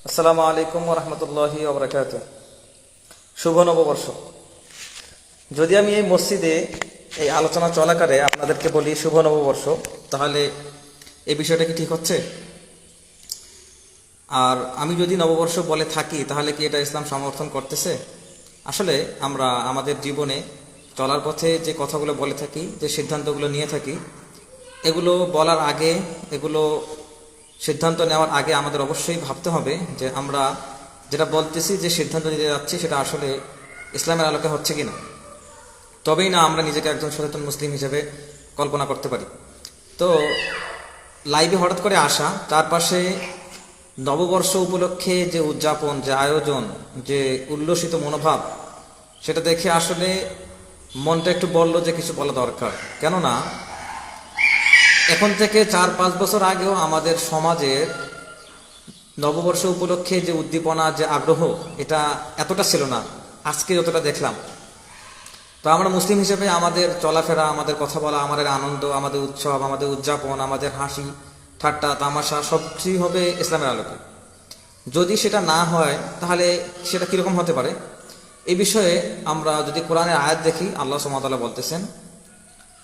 আসসালামু আলাইকুম ওরহমতুল্লাহি ওবরাকাতুহ। শুভ নববর্ষ। যদি আমি এই মসজিদে এই আলোচনা চলাকালে আপনাদেরকে বলি শুভ নববর্ষ, তাহলে এই বিষয়টা কি ঠিক হচ্ছে? আর আমি যদি নববর্ষ বলে থাকি, তাহলে কি এটা ইসলাম সমর্থন করতেছে? আসলে আমরা আমাদের জীবনে চলার পথে যে কথাগুলো বলে থাকি, যে সিদ্ধান্তগুলো নিয়ে থাকি, এগুলো বলার আগে, এগুলো সিদ্ধান্ত নেওয়ার আগে আমাদের অবশ্যই ভাবতে হবে যে আমরা যেটা বলতেছি, যে সিদ্ধান্ত নিতে যাচ্ছি, সেটা আসলে ইসলামের আলোকে হচ্ছে কিনা। তবেই না আমরা নিজেকে একজন সচেতন মুসলিম হিসেবে কল্পনা করতে পারি। তো লাইভে হঠাৎ করে আসা, তার পাশে নববর্ষ উপলক্ষে যে উদযাপন, যে আয়োজন, যে উল্লসিত মনোভাব, সেটা দেখে আসলে মনটা একটু বলল যে কিছু বলা দরকার। কেননা এখন থেকে 4-5 বছর আগেও আমাদের সমাজের নববর্ষ উপলক্ষে যে উদ্দীপনা, যে আগ্রহ, এটা এতটা ছিল না আজকে যতটা দেখলাম। তো আমরা মুসলিম হিসেবে আমাদের চলাফেরা, আমাদের কথা বলা, আমাদের আনন্দ, আমাদের উৎসব, আমাদের উদযাপন, আমাদের হাসি ঠাট্টা তামাশা সবকিছুই হবে ইসলামের আলোকে। যদি সেটা না হয়, তাহলে সেটা কিরকম হতে পারে? এই বিষয়ে আমরা যদি কোরআনের আয়াত দেখি, আল্লাহ সুবহানাহু ওয়া তাআলা বলতেছেন,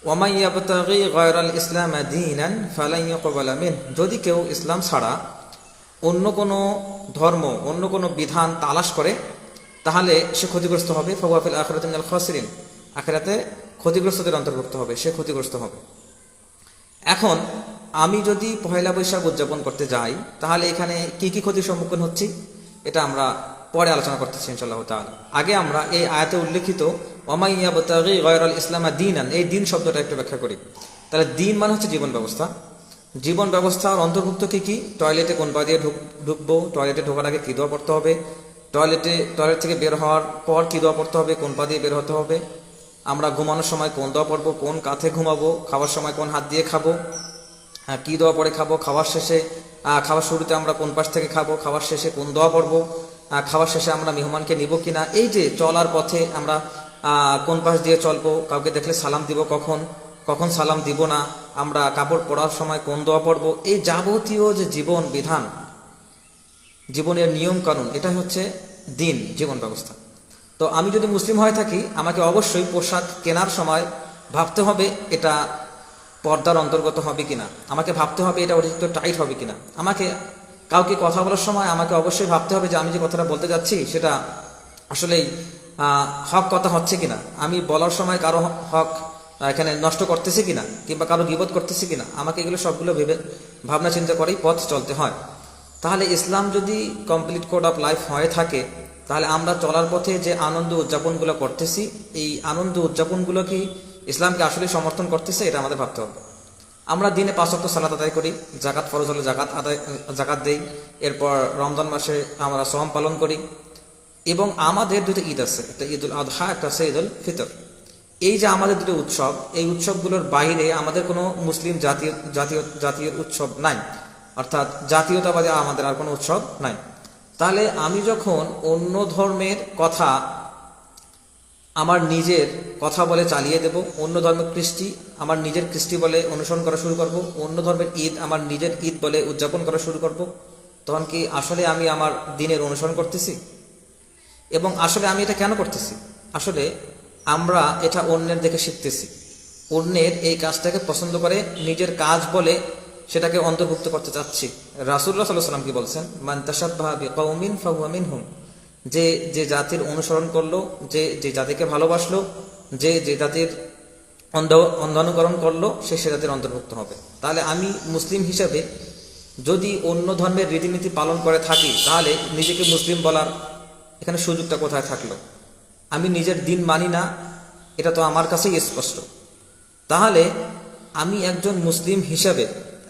ওয়ামাই ইয়াবতাগি গায়রাল ইসলাম দীনান ফালান ইউকবালা মিনহু, যদি কেউ ইসলাম ছাড়া অন্য কোনো ধর্ম, অন্য কোনো বিধান তালাশ করে, তাহলে সে ক্ষতিগ্রস্ত হবে। ফাহুয়া ফিল আখিরাতি মিনাল খাসিরিন, আখিরাতে ক্ষতিগ্রস্তদের অন্তর্ভুক্ত হবে, সে ক্ষতিগ্রস্ত হবে। এখন আমি যদি পহেলা বৈশাখ উদযাপন করতে যাই, তাহলে এখানে কি কি ক্ষতির সম্মুখীন হচ্ছি, এটা আমরা পরে আলোচনা করতেছি ইনশাআল্লাহ তাআলা। আগে আমরা এই আয়াতে উল্লেখিত ওয়ামাই ইয়াবতাগি গায়রাল ইসলাম দীনান, এই দিন শব্দটা একটু ব্যাখ্যা করি। তাহলে দিন মানে হচ্ছে জীবন ব্যবস্থা। জীবন ব্যবস্থার অন্তর্ভুক্ত কি কি? টয়লেটে কোন পা দিয়ে ঢুকবো, টয়লেটে ঢোকার আগে কি দোয়া পড়তে হবে, টয়লেট থেকে বের হওয়ার পর কি দোয়া পড়তে হবে, কোন পা দিয়ে বের হতে হবে, আমরা ঘুমানোর সময় কোন দোয়া পড়বো, কোন কাঁধে ঘুমাবো, খাওয়ার সময় কোন হাত দিয়ে খাবো, কি দোয়া পড়ে খাবো, খাওয়ার শেষে, খাওয়ার শুরুতে আমরা কোন পাশ থেকে খাবো, খাওয়ার শেষে কোন দোয়া পড়বো, খাওয়ার শেষে আমরা মেহমানকে নিব কিনা, এই যে চলার পথে আমরা কোন পাশ দিয়ে চলবো, কাউকে দেখলে সালাম দিব কখন, কখন সালাম দিব না, আমরা কাপড় পরার সময় কোন দোয়া পড়বো, এই যাবতীয় যে জীবন বিধান, জীবনের নিয়ম কানুন, এটা হচ্ছে দিন, জীবন ব্যবস্থা। তো আমি যদি মুসলিম হয়ে থাকি, আমাকে অবশ্যই পোশাক কেনার সময় ভাবতে হবে এটা পর্দার অন্তর্গত হবে কিনা, আমাকে ভাবতে হবে এটা অতিরিক্ত টাইট হবে কিনা, আমাকে কাউকে কথা বলার সময় আমাকে অবশ্যই ভাবতে হবে যে আমি যে কথাটা বলতে যাচ্ছি সেটা আসলেই হক কথা হচ্ছে কিনা, আমি বলার সময় কারো হক এখানে নষ্ট করতেছি কিনা, কিংবা কারো গীবত করতেছি কিনা, আমাকে এগুলো সবগুলো ভেবে ভাবনা চিন্তা করেই পথ চলতে হয়। তাহলে ইসলাম যদি কমপ্লিট কোড অফ লাইফ হয়ে থাকে, তাহলে আমরা চলার পথে যে আনন্দ উদযাপনগুলো করতেছি, এই আনন্দ উদযাপনগুলো কি ইসলামকে আসলে সমর্থন করতেছে, এটা আমাদের ভাবতে হবে। আমরা দিনে 5 ওয়াক্ত সালাত আদায় করি, জাকাত ফরজ হলে জাকাত দেই, এরপর রমজান মাসে আমরা সওম পালন করি, এবং আমাদের দুটো ঈদ আছে, একটা ঈদুল আদহা, একটা আছে ঈদুল ফিতর। এই যে আমাদের দুটো উৎসব, এই উৎসবগুলোর বাইরে আমাদের কোনো মুসলিম জাতীয় উৎসব নাই, অর্থাৎ জাতীয়তাবাদী আমাদের আর কোনো উৎসব নাই। তাহলে আমি যখন অন্য ধর্মের কথা আমার নিজের কথা বলে চালিয়ে দেব, অন্য ধর্মের কৃষ্টি আমার নিজের কৃষ্টি বলে অনুসরণ করা শুরু করব, অন্য ধর্মের ঈদ আমার নিজের ঈদ বলে উদযাপন করা শুরু করব, তখন কি আসলে আমি আমার দিনের অনুসরণ করতেছি? এবং আসলে আমি এটা কেন করতেছি? আসলে আমরা এটা অন্যের দেখে শিখতেছি, অন্যের এই কাজটাকে পছন্দ করে নিজের কাজ বলে সেটাকে অন্তর্ভুক্ত করতে চাচ্ছি। রাসূলুল্লাহ সাল্লাল্লাহু আলাইহি ওয়াসাল্লাম কি বলছেন? মান তাশাব্বাহা বিকওমিন ফাহুয়া মিনহুম, যে যে জাতির অনুসরণ করলো, যে যে জাতিকে ভালোবাসলো, যে যে জাতির অন্ধানুকরণ করলো, সে সে জাতির অন্তর্ভুক্ত হবে। তাহলে আমি মুসলিম হিসেবে যদি অন্য ধর্মের রীতিনীতি পালন করে থাকি, তাহলে নিজেকে মুসলিম বলার এখানে সুযোগটা কোথায় থাকলো? আমি নিজের দিন মানি না, এটা তো আমার কাছেই স্পষ্ট। তাহলে আমি একজন মুসলিম হিসেবে,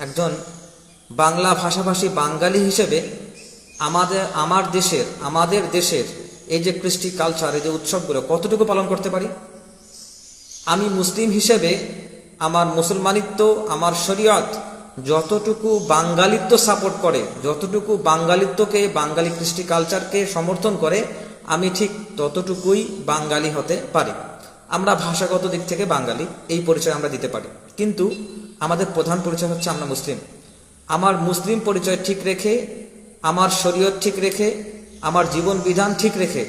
একজন বাংলা ভাষাভাষী বাঙালি হিসেবে আমাদের দেশের এই যে কৃষ্টি কালচার, এই যে উৎসবগুলো কতটুকু পালন করতে পারি? আমি মুসলিম হিসেবে আমার মুসলমানিত্ব, আমার শরীয়ত যতটুকু বাঙালিত্ব সাপোর্ট করে, যতটুকু বাঙালিত্বকে, বাঙালি কৃষ্টি কালচারকে সমর্থন করে, আমি ঠিক ততটুকুই বাঙালি হতে পারি। আমরা ভাষাগত দিক থেকে বাঙালি, এই পরিচয় আমরা দিতে পারি, কিন্তু আমাদের প্রধান পরিচয় হচ্ছে আমরা মুসলিম। আমার মুসলিম পরিচয় ঠিক রেখে আমার শরীয়ত ঠিক রেখে, আমার জীবন বিধান ঠিক রেখে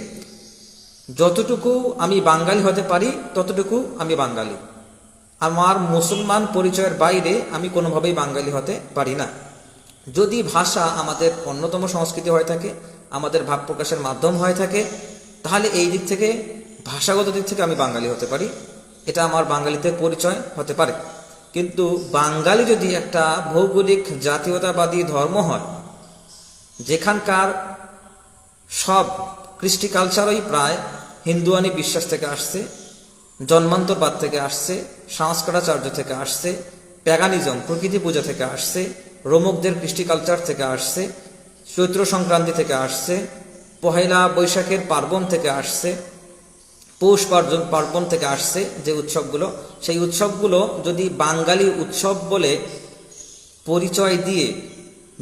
যতটুকু আমি বাঙালি হতে পারি ততটুকু আমি বাঙালি। আমার মুসলমান পরিচয়ের বাইরে আমি কোনোভাবেই বাঙালি হতে পারি না। যদি ভাষা আমাদের অন্যতম সংস্কৃতি হয়ে থাকে, আমাদের ভাব প্রকাশের মাধ্যম হয়ে থাকে, তাহলে এই দিক থেকে, ভাষাগত দিক থেকে আমি বাঙালি হতে পারি, এটা আমার বাঙালিতে পরিচয় হতে পারে। কিন্তু বাঙালি যদি একটা ভৌগোলিক জাতীয়তাবাদী ধর্ম হয়, যেখানকার সব কৃষ্টি কালচারই প্রায় হিন্দুয়ানি বিশ্বাস থেকে আসছে, জন্মান্তরবাদ থেকে আসছে, সংস্কারাচার্য থেকে আসছে, প্যাগানিজম প্রকৃতি পূজা থেকে আসছে, রোমকদের কৃষ্টি কালচার থেকে আসছে, চৈত্র সংক্রান্তি থেকে আসছে, পহেলা বৈশাখের পার্বণ থেকে আসছে, পৌষ পার্বণ থেকে আসছে, যে উৎসবগুলো, সেই উৎসবগুলো যদি বাঙালি উৎসব বলে পরিচয় দিয়ে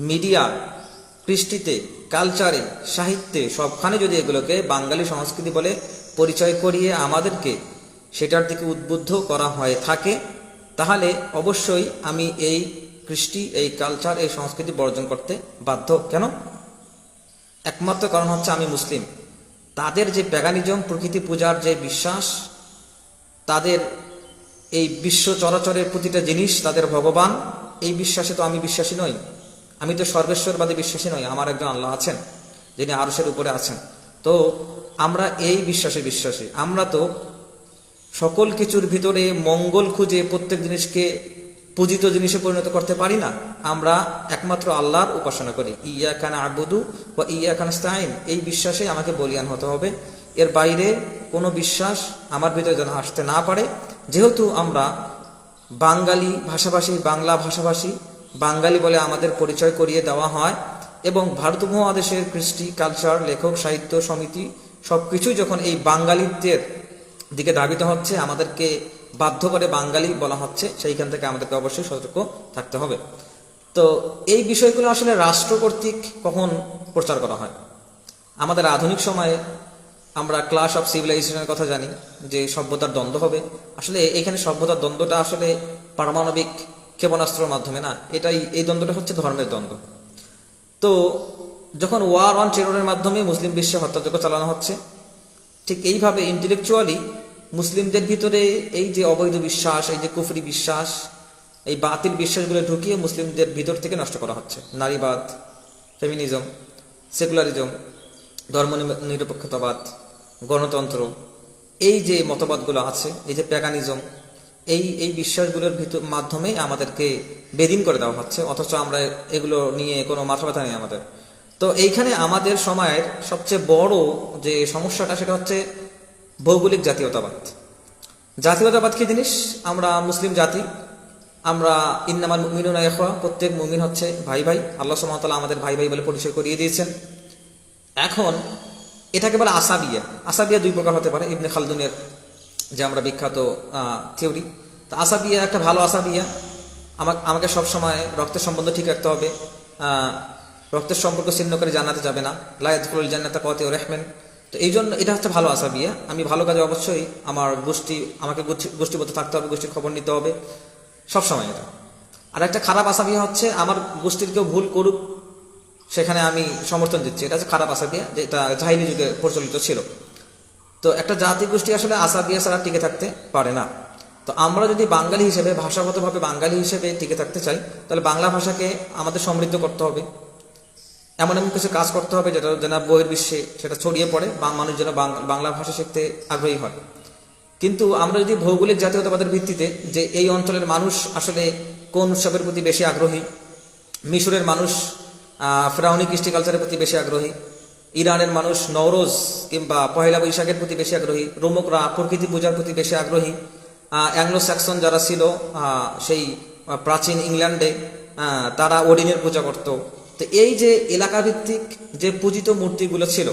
মিডিয়া, কৃষ্টিতে, কালচারে, সাহিত্যে সবখানে যদি এগুলোকে বাঙালি সংস্কৃতি বলে পরিচয় করিয়ে আমাদেরকে সেটার দিকে উদ্বুদ্ধ করা হয়ে থাকে, তাহলে অবশ্যই আমি এই কৃষ্টি, এই কালচার, এই সংস্কৃতি বর্জন করতে বাধ্য। কেন? একমাত্র কারণ হচ্ছে আমি মুসলিম। তাদের যে প্যাগানিজম, প্রকৃতি পূজার যে বিশ্বাস, তাদের এই বিশ্ব চরাচরের প্রতিটা জিনিস তাদের ভগবান, এই বিশ্বাসে তো আমি বিশ্বাসী নই। আমি তো সর্বেশ্বরবাদী বিশ্বাসী নই। আমার একজন আল্লাহ আছেন যিনি আরশের উপরে আছেন। তো আমরা এই বিশ্বাসে বিশ্বাসী। আমরা তো সকল কিছুর ভিতরে মঙ্গল খুঁজে প্রত্যেক জিনিসকে পূজিত জিনিসে পরিণত করতে পারি না। আমরা একমাত্র আল্লাহর উপাসনা করি। ইয়াকা না'বুদু ওয়া ইয়াকা নাস্তাঈন, এই বিশ্বাসে আমাকে বলিয়ান হতে হবে। এর বাইরে কোনো বিশ্বাস আমার ভিতরে যেন আসতে না পারে। যেহেতু আমরা বাঙালি ভাষাভাষী, বাংলা ভাষাভাষী, বাঙালি বলে আমাদের পরিচয় করিয়ে দেওয়া হয়, এবং ভারত উপমহাদেশের কৃষ্টি, কালচার, লেখক, সাহিত্য সমিতি সবকিছুই যখন এই বাঙালিত্বের দিকে ধাবিত হচ্ছে, আমাদেরকে বাধ্য করে বাঙালি বলা হচ্ছে, সেইখান থেকে আমাদেরকে অবশ্যই সতর্ক থাকতে হবে। তো এই বিষয়গুলো আসলে রাষ্ট্র কর্তৃক কখন প্রচার করা হয়? আমাদের আধুনিক সময়ে আমরা ক্লাস অফ সিভিলাইজেশনের কথা জানি যে সভ্যতার দ্বন্দ্ব হবে। আসলে এখানে সভ্যতার দ্বন্দ্বটা আসলে পারমাণবিক ক্ষেপণাস্ত্রের মাধ্যমে না, এই দ্বন্দ্বটা হচ্ছে ধর্মের দ্বন্দ্ব। তো যখন ওয়ার অন টেররের মাধ্যমে মুসলিম বিশ্বে হত্যাযজ্ঞ চালানো হচ্ছে, ঠিক এইভাবে ইন্টেলেকচুয়ালি মুসলিমদের ভিতরে এই যে অবৈধ বিশ্বাস, এই যে কুফরি বিশ্বাস, এই বাতিল বিশ্বাসগুলো ঢুকিয়ে মুসলিমদের ভিতর থেকে নষ্ট করা হচ্ছে। নারীবাদ, ফেমিনিজম, সেকুলারিজম, ধর্ম নিরপেক্ষতাবাদ, গণতন্ত্র, এই যে মতবাদগুলো আছে, এই যে প্যাগানিজম, এই বিশ্বাসগুলোর মাধ্যমে আমাদেরকে বেদিন করে দেওয়া হচ্ছে, অথচ আমরা এগুলো নিয়ে কোনো মাথা ব্যথা নেই আমাদের। তো এইখানে আমাদের সময়ের সবচেয়ে বড় যে সমস্যাটা, সেটা হচ্ছে ভৌগোলিক জাতীয়তাবাদ। জাতীয়তাবাদ কি জিনিস? আমরা মুসলিম জাতি, আমরা ইন্নামাল মুমিনুনা ইখওয়া, প্রত্যেক মুমিন হচ্ছে ভাই ভাই। আল্লাহ সুবহানাহু ওয়া তাআলা আমাদের ভাই ভাই বলে পরিচয় করিয়ে দিয়েছেন। এখন এটাকে বলে আসাবিয়া। আসাবিয়া দুই প্রকার হতে পারে। ইবনে খালদুনের যে আমরা বিখ্যাত থিওরি, তো আসাবিয়া একটা ভালো আসাবিয়া, আমাকে সবসময় রক্তের সম্বন্ধ ঠিক রাখতে হবে, রক্তের সম্পর্ক ছিন্ন করে জান্নাতে যাবে না, লা ইয়াদখুলুল জান্নাতা কাতিউর রাহমিন। তো এই জন্য এটা হচ্ছে ভালো আসাবিয়া। আমি ভালো কাজে অবশ্যই আমার আমাকে গোষ্ঠীবদ্ধ থাকতে হবে, গোষ্ঠীর খবর নিতে হবে সবসময় এটা। আর একটা খারাপ আসাবিয়া হচ্ছে আমার গোষ্ঠীর কেউ ভুল করুক সেখানে আমি সমর্থন দিচ্ছি, এটা হচ্ছে খারাপ আসাবিয়া, যেটা জাহিলি যুগে প্রচলিত ছিল। তো একটা জাতি গোষ্ঠী আসলে আসাবিয়া ছাড়া টিকে থাকতে পারে না। তো আমরা যদি বাঙালি হিসেবে, ভাষাগতভাবে বাঙালি হিসেবে টিকে থাকতে চাই, তাহলে বাংলা ভাষাকে আমাদের সমৃদ্ধ করতে হবে। এমন এমন কিছু কাজ করতে হবে যেটা যেন বহির্বিশ্বে সেটা ছড়িয়ে পড়ে, মানুষ যেন বাংলা ভাষা শিখতে আগ্রহী হয়। কিন্তু আমরা যদি ভৌগোলিক জাতীয়তাবাদের ভিত্তিতে, যে এই অঞ্চলের মানুষ আসলে কোন উৎসবের প্রতি বেশি আগ্রহী, মিশরের মানুষ ফেরাউনি কৃষ্টি কালচারের প্রতি বেশি আগ্রহী, ইরানের মানুষ নওরোজ কিংবা পহেলা বৈশাখের প্রতি বেশি আগ্রহী, রোমকরা প্রকৃতি পূজার প্রতি বেশি আগ্রহী, অ্যাংলো স্যাক্সন যারা ছিল সেই প্রাচীন ইংল্যান্ডে, তারা ওডিনের পূজা করত। তো এই যে এলাকা ভিত্তিক যে পূজিত মূর্তিগুলো ছিল,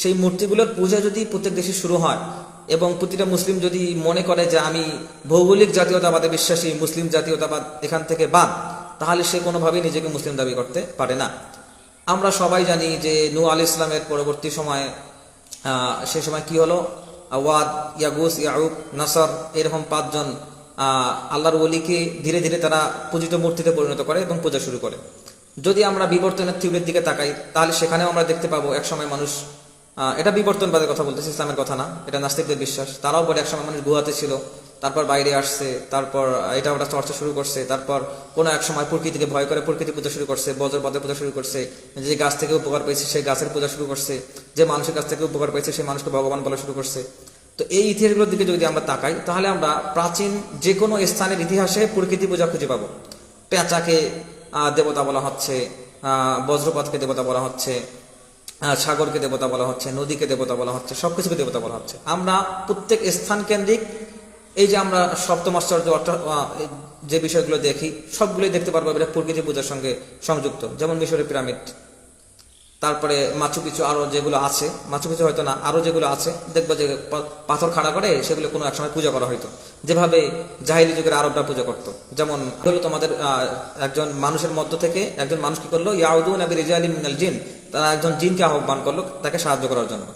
সেই মূর্তিগুলোর পূজা যদি প্রত্যেক দেশে শুরু হয়, এবং প্রতিটা মুসলিম যদি মনে করে যে আমি ভৌগোলিক জাতীয়তাবাদে বিশ্বাসী, মুসলিম জাতীয়তাবাদ এখান থেকে বাদ, তাহলে সে কোনোভাবেই নিজেকে মুসলিম দাবি করতে পারে না। আমরা সবাই জানি যে নূহ আলাইহিস সালামের পরবর্তী সময়ে সে সময় কি হলো, ওয়াদ, ইয়াগুস, ইয়াউক, নাসর, এরকম 5 জন আল্লাহর ওলিকে ধীরে ধীরে তারা পূজিত মূর্তিতে পরিণত করে এবং পূজা শুরু করে। যদি আমরা বিবর্তনের থিওরির দিকে তাকাই তাহলে সেখানেও আমরা দেখতে পাবো একসময় মানুষ, এটা বিবর্তনবাদের কথা বলতেছি, ইসলামের কথা না, এটা নাস্তিকদের বিশ্বাস, তারাও বলে একসময় মানুষ গুহাতে ছিল, তারপর বাইরে আসছে, তারপর এটা ওটা চর্চা শুরু করছে, তারপর কোনো এক সময় প্রকৃতিকে ভয় করে প্রকৃতি পূজা শুরু করছে, বজ্রপাতের পূজা শুরু করছে, যে গাছ থেকে উপকার পেয়েছে সেই গাছের পূজা শুরু করছে, যে মানুষের কাছ থেকে উপকার পেয়েছে সেই মানুষকে ভগবান বলা শুরু করছে। তো এই ইতিহাসগুলোর দিকে যদি আমরা তাকাই তাহলে আমরা প্রাচীন যে কোনো স্থানের ইতিহাসে প্রকৃতি পূজা খুঁজে পাবো। পেঁচাকে দেবতা বলা হচ্ছে, বজ্রপাতকে দেবতা বলা হচ্ছে, সাগরকে দেবতা বলা হচ্ছে, নদীকে দেবতা বলা হচ্ছে, সবকিছুকে দেবতা বলা হচ্ছে। আমরা প্রত্যেক স্থান কেন্দ্রিক এই যে আমরা সপ্তম আশ্চর্য যে বিষয়গুলো দেখি সবগুলোই দেখতে পারবো এটা প্রকৃতি পূজার সঙ্গে সংযুক্ত। যেমন মিশরের পিরামিড, তারপরে মাচু পিছু আরো যেগুলো আছে, মাচু পিছু হয়তো না, আরো যেগুলো আছে দেখবো যে পাথর খাড়া করে সেগুলো কোনো একসময় পূজা করা হয়তো, যেভাবে জাহিলি যুগের আরবরা পূজা করতো। যেমন হলো তোমাদের একজন মানুষের মধ্য থেকে একজন মানুষ কি করলো, ইয়াউদুন আবি রিজালিন মিনাল জিন, তারা একজন জিনকে আহ্বান করলো তাকে সাহায্য করার জন্য।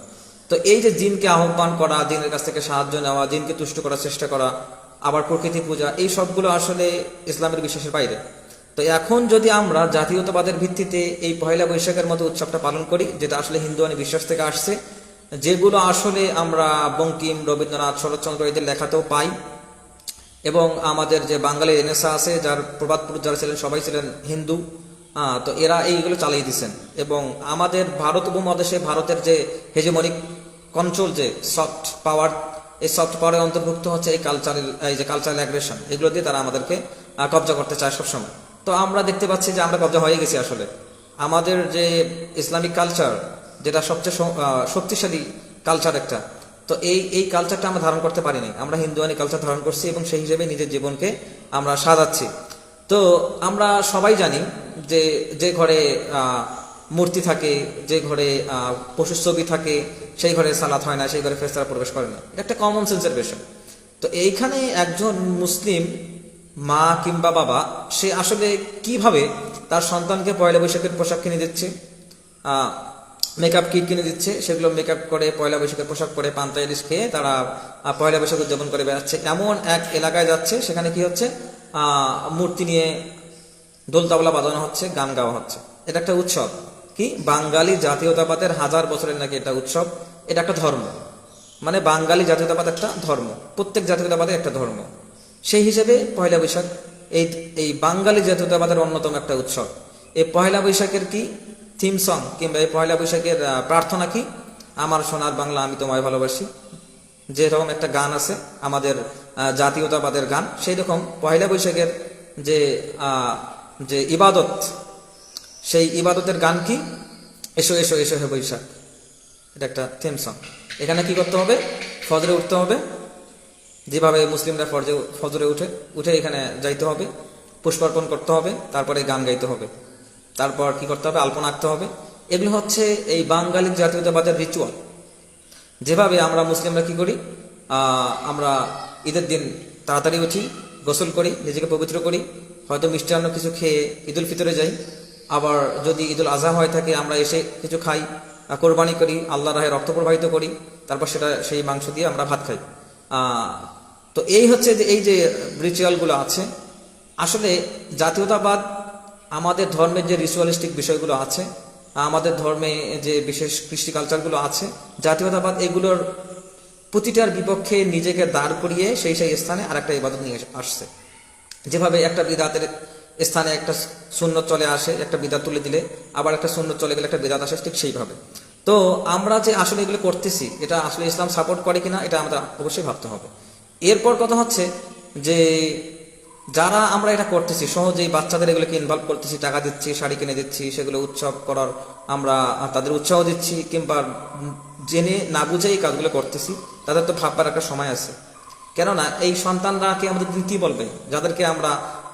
তো এই যে জিনকে আহ্বান করা, জিনের কাছ থেকে সাহায্য নেওয়া, জিনকে তুষ্ট করার চেষ্টা করা, আবার প্রকৃতি পূজা, এই সবগুলো আসলে ইসলামের বিশ্বাসের বাইরে। তো এখন যদি আমরা জাতীয়তাবাদের ভিত্তিতে এই পয়লা বৈশাখের মতো উৎসবটা পালন করি, যেটা আসলে হিন্দুয়ানি বিশ্বাস থেকে আসছে, যেগুলো আসলে আমরা বঙ্কিম, রবীন্দ্রনাথ, শরৎচন্দ্র এদের লেখাতেও পাই, এবং আমাদের যে বাঙালি রেনেসা আছে যার প্রবাদ পুরুষ যারা ছিলেন সবাই ছিলেন হিন্দু, তো এরা এইগুলো চালিয়ে দিচ্ছেন। এবং আমাদের ভারত উপমহাদেশে ভারতের যে হেজেমনিক কন্ট্রোল, যে সফট পাওয়ার, এই সফট পাওয়ারের অন্তর্ভুক্ত হচ্ছে এই যে কালচারাল অ্যাগ্রেশন, এগুলো দিয়ে তারা আমাদেরকে কবজা করতে চায় সবসময়। তো আমরা দেখতে পাচ্ছি যে আমরা কবজা হয়ে গেছি আসলে। আমাদের যে ইসলামিক কালচার, যেটা সবচেয়ে শক্তিশালী কালচার একটা, তো এই কালচারটা আমরা ধারণ করতে পারিনি, আমরা হিন্দুয়ানি কালচার ধারণ করছি এবং সেই হিসেবে নিজের জীবনকে আমরা সাজাচ্ছি। তো আমরা সবাই জানি যে যে ঘরে মূর্তি থাকে, যে ঘরে পশুর ছবি থাকে, সেই ঘরে সালাত হয় না, সেই ঘরে ফেরেশতারা প্রবেশ করে না, এটা একটা কমন সেন্সের বিষয়। তো এইখানে একজন মুসলিম মা কিংবা বাবা সে আসলে কিভাবে তার সন্তানকে পয়লা বৈশাখের পোশাক কিনে দিচ্ছে, মেকআপ কিট কিনে দিচ্ছে, সেগুলো মেকআপ করে পয়লা বৈশাখের পোশাক পরে পান্তা ইলিশ খেয়ে তারা পয়লা বৈশাখ উদযাপন করে বেড়াচ্ছে। এমন এক এলাকায় যাচ্ছে সেখানে কি হচ্ছে, মূর্তি নিয়ে দোলতাবলা বাজানো হচ্ছে, গান গাওয়া হচ্ছে। এটা একটা উৎসব, কি বাঙালি জাতীয়তাবাদের 1000 বছরের নাকি এটা উৎসব, এটা একটা ধর্ম। মানে বাঙালি জাতীয়তাবাদ একটা ধর্ম, প্রত্যেক জাতীয়তাবাদের একটা ধর্ম। সেই হিসেবে পয়লা বৈশাখ এই বাঙালি জাতীয়তাবাদের অন্যতম একটা উৎসব। এই পয়লা বৈশাখের কি থিম সং কিংবা এই পয়লা বৈশাখের প্রার্থনা কি, আমার সোনার বাংলা আমি তোমায় ভালোবাসি, যেরকম একটা গান আছে আমাদের জাতীয়তাবাদের গান, সেই রকম পয়লা বৈশাখের যে যে ইবাদত, সেই ইবাদতের গান কি, এসো এসো এসো হে বৈশাখ, এটা একটা থিম সং। এখানে কি করতে হবে, ফজরে উঠতে হবে, যেভাবে মুসলিমরা ফজরে উঠে এখানে যাইতে হবে, পুষ্পার্পণ করতে হবে, তারপরে গান গাইতে হবে, তারপর কি করতে হবে, আলপনা আঁকতে হবে। এগুলো হচ্ছে এই বাঙালি জাতীয়তাবাদের রিচুয়াল। যেভাবে আমরা মুসলিমরা কি করি, আমরা ঈদের দিন তাড়াতাড়ি উঠি, গোসল করি, নিজেকে পবিত্র করি, হয়তো মিষ্টান্ন কিছু খেয়ে ঈদুল ফিতরে যাই, আবার যদি ঈদুল আজহা হয়ে থাকে আমরা এসে কিছু খাই, কোরবানি করি, আল্লাহর রাহে রক্ত প্রবাহিত করি, তারপর সেই মাংস দিয়ে আমরা ভাত খাই। তো এই হচ্ছে যে এই যে রিচুয়ালগুলো আছে, আসলে জাতীয়তাবাদ আমাদের ধর্মের যে রিচুয়ালিস্টিক বিষয়গুলো আছে, আমাদের ধর্মে যে বিশেষ কৃষ্টি কালচারগুলো আছে, জাতীয়তাবাদ এগুলোর প্রতিটার বিপক্ষে নিজেকে দাঁড় করিয়ে সেই স্থানে আর একটা ইবাদত নিয়ে আসছে। যেভাবে একটা বিদাতের স্থানে একটা সুন্নত চলে আসে, একটা বিদাত তুলে দিলে আবার একটা সুন্নত চলে গেলে একটা বিদাত আসে, ঠিক সেইভাবে। তো আমরা যে আসলে এগুলো করতেছি, এটা আসলে ইসলাম সাপোর্ট করে কিনা এটা আমরা অবশ্যই ভাবতে হবে। এরপর কথা হচ্ছে যে যারা আমরা এটা করতেছি, সহজেই বাচ্চাদের এগুলোকে ইনভলভ করতেছি, টাকা দিচ্ছি, শাড়ি কিনে দিচ্ছি, সেগুলো উৎসব করার আমরা তাদের উৎসাহ দিচ্ছি, কিংবা জেনে না বুঝে এই কাজগুলো করতেছি, তাদের তো ভাববার একটা সময় আছে। কেননা এই সন্তানরা কে আমাদের দিন কি বলবে, যাদেরকে আমরা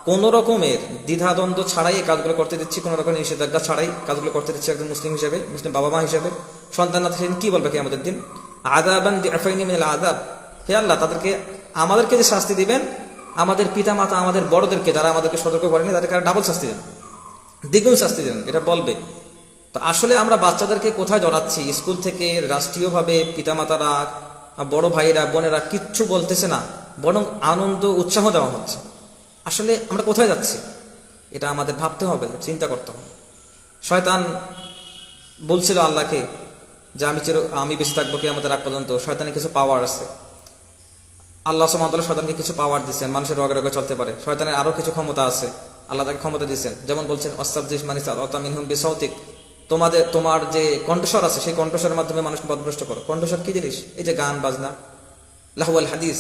কোনো রকমের দ্বিধাদ্বন্দ্ব ছাড়াই এই কাজগুলো করতে দিচ্ছি, কোনো রকমের নিষেধাজ্ঞা ছাড়াই কাজগুলো করতে দিচ্ছি, একজন মুসলিম হিসেবে, মুসলিম বাবা মা হিসেবে, সন্তানরা সেদিন কি বলবে কে আমাদের দিন, আযাবান দি'ফাইনি মিনাল আযাব, হে আল্লাহ আমাদেরকে যে শাস্তি দিবেন, আমাদের পিতা মাতা আমাদের বড়দেরকে যারা আমাদেরকে সতর্ক করেনি তাদেরকে ডাবল শাস্তি দেন, দ্বিগুণ শাস্তি দেন, এটা বলবে। তো আসলে আমরা বাচ্চাদেরকে কোথায় জড়াচ্ছি, স্কুল থেকে রাষ্ট্রীয়ভাবে পিতামাতারা, বড় ভাইয়েরা বোনেরা কিচ্ছু বলতেছে না, বরং আনন্দ উৎসাহ দেওয়া হচ্ছে। আসলে আমরা কোথায় যাচ্ছি, এটা আমাদের ভাবতে হবে, চিন্তা করতে হবে। শয়তান বলছিল আল্লাহকে যে আমি বেঁচে থাকবো কিয়ামতের আগ পর্যন্ত। শয়তানের কিছু পাওয়ার আছে, আল্লাহ সুবহানাহু ওয়া তাআলা শয়তানকে কিছু পাওয়ার দিচ্ছেন, মানুষের রগে রগে চলতে পারে। শয়তানের আরো কিছু ক্ষমতা আছে, আল্লাহ তাকে ক্ষমতা দিচ্ছেন। যেমন বলছেন ওয়াস্তাফজিজ মান ইসতাতা মিনহুম বিসাউতিক, তোমার যে কণ্ঠস্বর আছে সেই কণ্ঠস্বরের মাধ্যমে মানুষকে পথভ্রষ্ট করো। কণ্ঠস্বর কি জিনিস? এই যে গান বাজনা, লাহওয়াল হাদিস,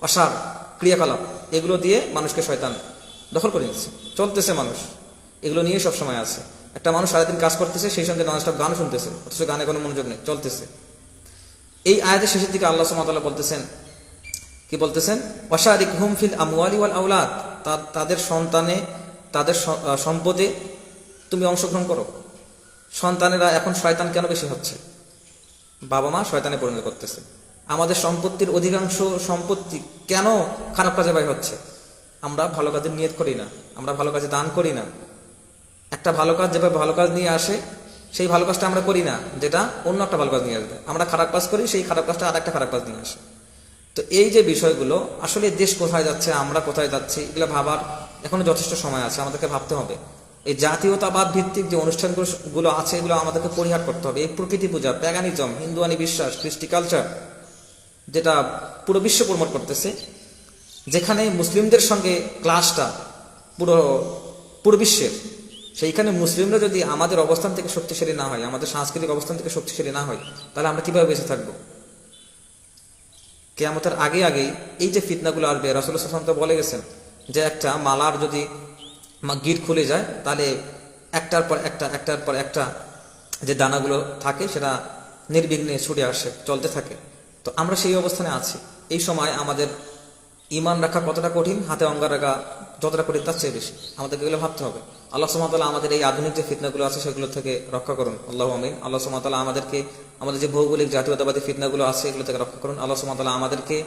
অসার ক্রিয়াকলাপ, এগুলো দিয়ে মানুষকে শয়তান দখল করে নিচ্ছে, চলতেছে মানুষ এগুলো নিয়ে সবসময় আছে। একটা মানুষ সারাদিন কাজ করতেছে, সেই সঙ্গে ননস্টপ গান শুনতেছে, অথচ গানে কোনো মনোযোগ নেই, চলতেছে। এই আয়াতের শেষের দিকে আল্লাহ সুবহানাহু ওয়া তাআলা বলতেছেন, কি বলতেছেন? ওয়াশারিকহুম ফিল আমওয়ালি ওয়াল আওলাদ, তাদের সন্তানে, তাদের সম্পদে তুমি অংশগ্রহণ করো। সন্তানেরা এখন শয়তান কেন বেশি হচ্ছে? বাবা মা শয়তানে পরিণত করতেছে। আমাদের সম্পত্তির অধিকাংশ সম্পত্তি কেন খারাপ কাজে ব্যয় হচ্ছে? আমরা ভালো কাজে নিয়ত করি না, আমরা ভালো কাজে দান করি না। একটা ভালো কাজ যেভাবে ভালো কাজ নিয়ে আসে, সেই ভালো কাজটা আমরা করি না, যেটা অন্য একটা ভালো কাজ নিয়ে আসবে। আমরা খারাপ কাজ করি, সেই খারাপ কাজটা আর একটা খারাপ কাজ নিয়ে আসে। তো এই যে বিষয়গুলো, আসলে দেশ কোথায় যাচ্ছে, আমরা কোথায় যাচ্ছি, এগুলো ভাবার এখনো যথেষ্ট সময় আছে, আমাদেরকে ভাবতে হবে। এই জাতীয়তাবাদ ভিত্তিক যে অনুষ্ঠানগুলো আছে, এগুলো আমাদেরকে পরিহার করতে হবে। এই প্রকৃতি পূজা, প্যাগানিজম, হিন্দুয়ানি বিশ্বাস, কৃষ্টি কালচার, যেটা পুরো বিশ্ব প্রমোট করতেছে, যেখানে মুসলিমদের সঙ্গে ক্লাসটা পুরো বিশ্বের, সেইখানে মুসলিমরা যদি আমাদের অবস্থান থেকে শক্তিশালী না হয়, আমাদের সাংস্কৃতিক অবস্থান থেকে শক্তিশালী না হয়, তাহলে আমরা কিভাবে বেঁচে থাকবো? কিয়ামতের আগে আগেই এই যে ফিতনাগুলো আসবে, রাসূলুল্লাহ সাল্লাল্লাহু আলাইহি ওয়াসাল্লাম বলে গেছেন যে একটা মালার যদি গিট খুলে যায়, তাহলে একটার পর একটা যে দানাগুলো থাকে সেটা নির্বিঘ্নে ছুটে আসে, চলতে থাকে। তো আমরা সেই অবস্থানে আছি। এই সময় আমাদের ঈমান রাখা কতটা কঠিন, হাতে অঙ্গার রাখা যতটা কঠিন, তার চেয়ে বেশি। আমাদেরকে এগুলো ভাবতে হবে। আল্লাহ সুবহানাহু ওয়া তাআলা আমাদের এই আধুনিক যে ফিতনাগুলো আছে সেগুলো থেকে রক্ষা করুন, আল্লাহুম্মা আমিন। আল্লাহ সুবহানাহু ওয়া তাআলা আমাদের যে ভৌগোলিক জাতীয়তাবাদী ফিতনাগুলো আছে এগুলো থেকে রক্ষা করুন। আল্লাহ সুবহানাহু ওয়া তাআলা আমাদেরকে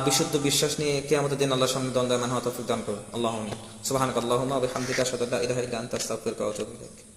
বিশুদ্ধ বিশ্বাস নিয়ে কিয়ামতের দিন আল্লাহর সামনে দ্বন্দ্বমান হওয়ার তৌফিক দান করুন, আল্লাহুম্মা আমিন। সুবহানাকাল্লাহুম্মা ওয়া বিহামদিকা আশহাদু আল্লা ইলাহা ইল্লা আনতা আস্তাগফিরুকা ওয়া আতুবু ইলাইক।